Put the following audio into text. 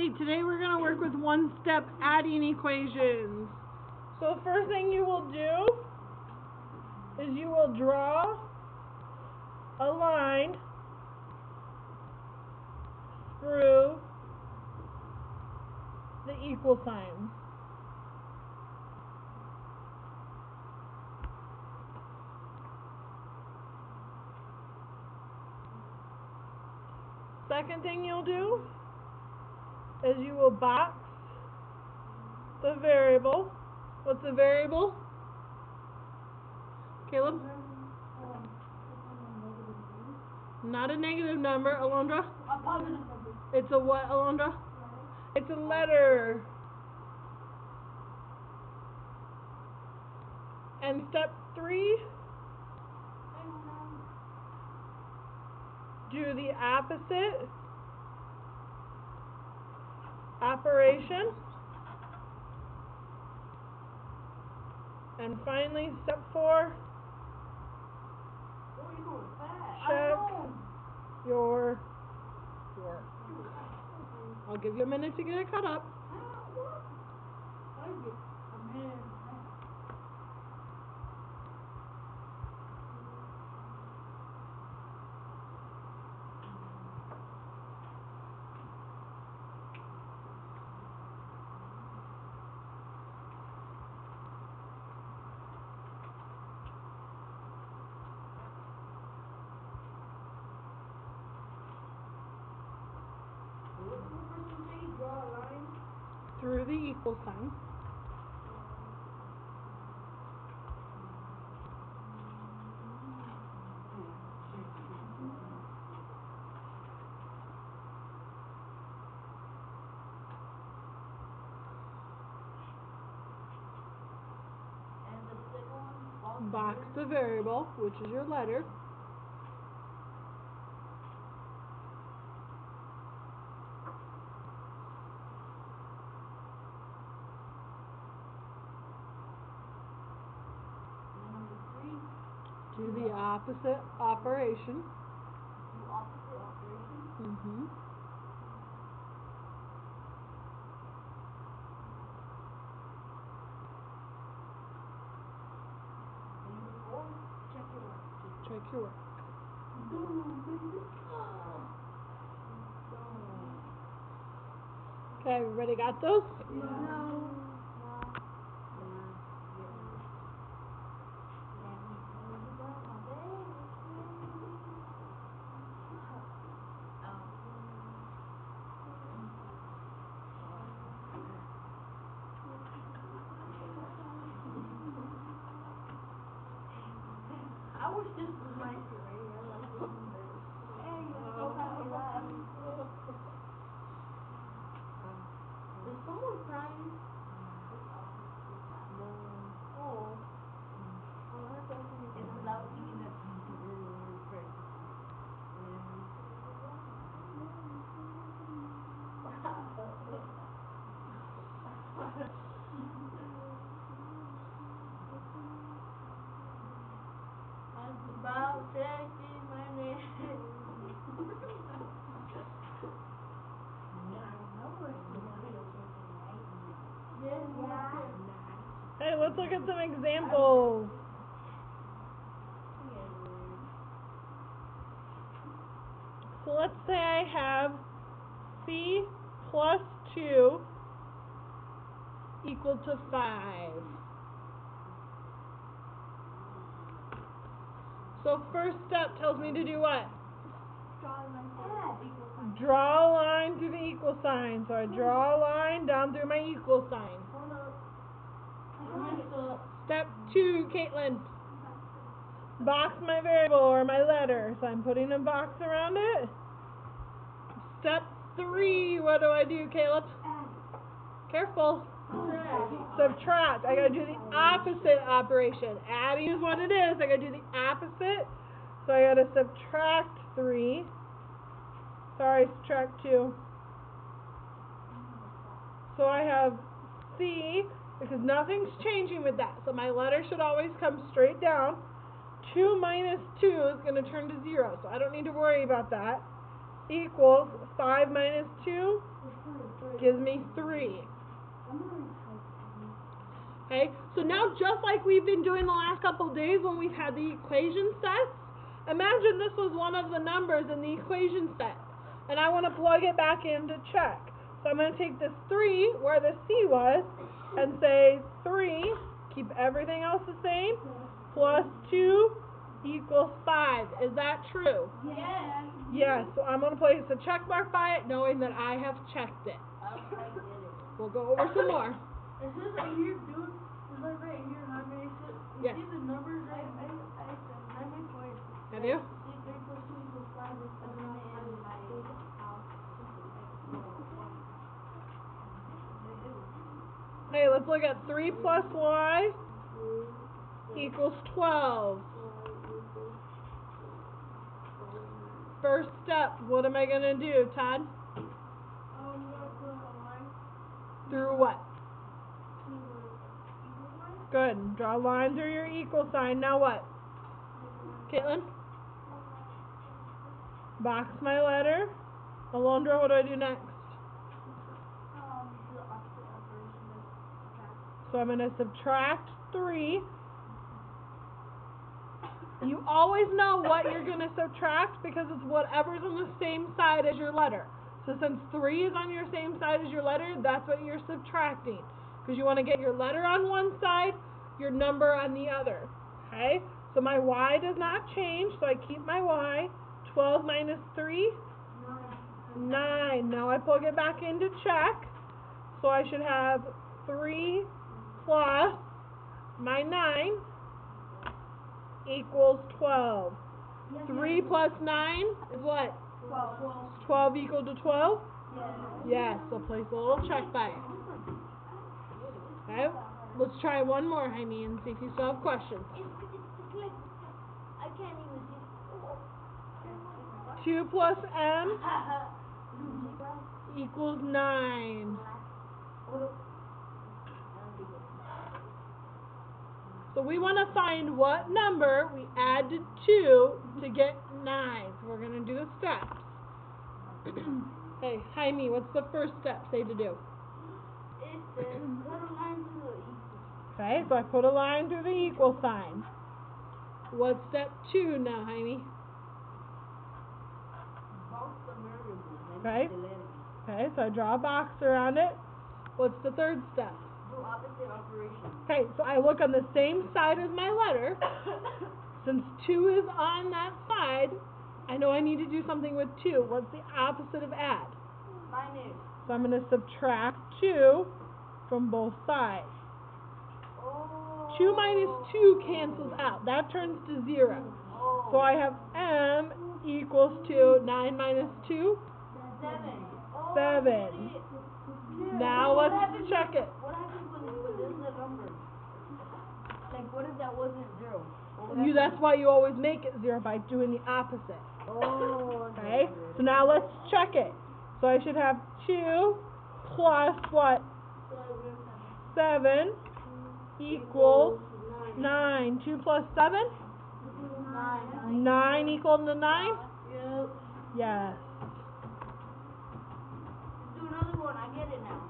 Hey, today we're going to work with one-step adding equations. So the first thing you will do is you will draw a line through the equal sign. Second thing you'll do is you will box the variable. What's the variable? Caleb? Not a negative number, Alondra? A positive number. It's a what, Alondra? It's a letter. And step 3, do the opposite operation. And finally, step 4, check your work. I'll give you a minute to get it cut up. Draw a line Through the equal sign. and the second one Box the variable, which is your letter. Number 3, Do the opposite operation. do opposite operation. Mm-hmm. Number 4, check your work. Check your work. Okay, everybody got those? No. I wish this was my career. I like this one better. Hey, go back to that. Is someone crying? No. Oh. Oh, that's okay. It's without eating it. About checking my name. Yeah. Hey, let's look at some examples. So let's say I have C plus 2 equal to 5. So first step tells me to do what? Draw a line through the equal sign. So I draw a line down through my equal sign. Step 2, Caitlin. Box my variable or my letter. So I'm putting a box around it. Step 3, what do I do, Caleb? Careful. Subtract. I gotta do the opposite operation. Adding is what it is. I gotta do the opposite. So I gotta subtract 3. Sorry, subtract 2. So I have C, because nothing's changing with that. So my letter should always come straight down. 2 minus 2 is going to turn to 0. So I don't need to worry about that. Equals 5 minus 2 gives me 3. Okay, so now just like we've been doing the last couple of days when we've had the equation sets, imagine this was one of the numbers in the equation set, and I want to plug it back in to check. So I'm going to take this 3, where the C was, and say 3, keep everything else the same, plus 2 equals 5. Is that true? Yes. Yes, so I'm going to place a check mark by it, knowing that I have checked it. We'll go over some more. It says right here, dude. It's like right here, how many is it? You Yes. see the numbers right? I made points. Have you? See, 3 plus 2 equals 5 is 7 and Okay, let's look at 3 plus y equals 12. First step, what am I going to do, Todd? Through what? Good. Draw a line through your equal sign. Now what? Caitlin? Box my letter. Alondra, what do I do next? the opposite operation is subtract. So I'm going to subtract 3. You always know what you're going to subtract because it's whatever's on the same side as your letter. So since 3 is on your same side as your letter, that's what you're subtracting. Because you want to get your letter on one side, your number on the other. Okay? So my y does not change, so I keep my y. 12 minus 3? 9. Now I plug it back in to check. So I should have 3 plus my 9 equals 12. 3 plus 9 is what? 12 equal to 12? Yes, so place a little check by it. Okay, let's try one more, Jaime, and see if you still have questions. It's like, I can't even see. 2 plus m equals 9. So we want to find what number we add to 2 to get 9. So we're going to do the steps. Hey, Jaime, what's the first step say to do? It says put a line to the equal. Okay, so I put a line through the equal sign. What's step 2 now, Jaime? Box the variable. Okay. Okay, so I draw a box around it. What's the third step? Do opposite operation. Okay, so I look on the same side as my letter. Since 2 is on that side, I know I need to do something with 2. What's the opposite of add? Minus. So I'm going to subtract 2 from both sides. 2 minus 2 cancels out. That turns to 0. So I have m equals to 9 minus 2? 7. Now let's check it. What happens when there's a number? Like, what if that wasn't 0? That's why you always make it 0 by doing the opposite. Oh, Okay? So now let's check it. So I should have 2 plus what? 7 equals 9. 2 plus 7? 9 equal to 9? Yep. Yes. Do another one. I get it now.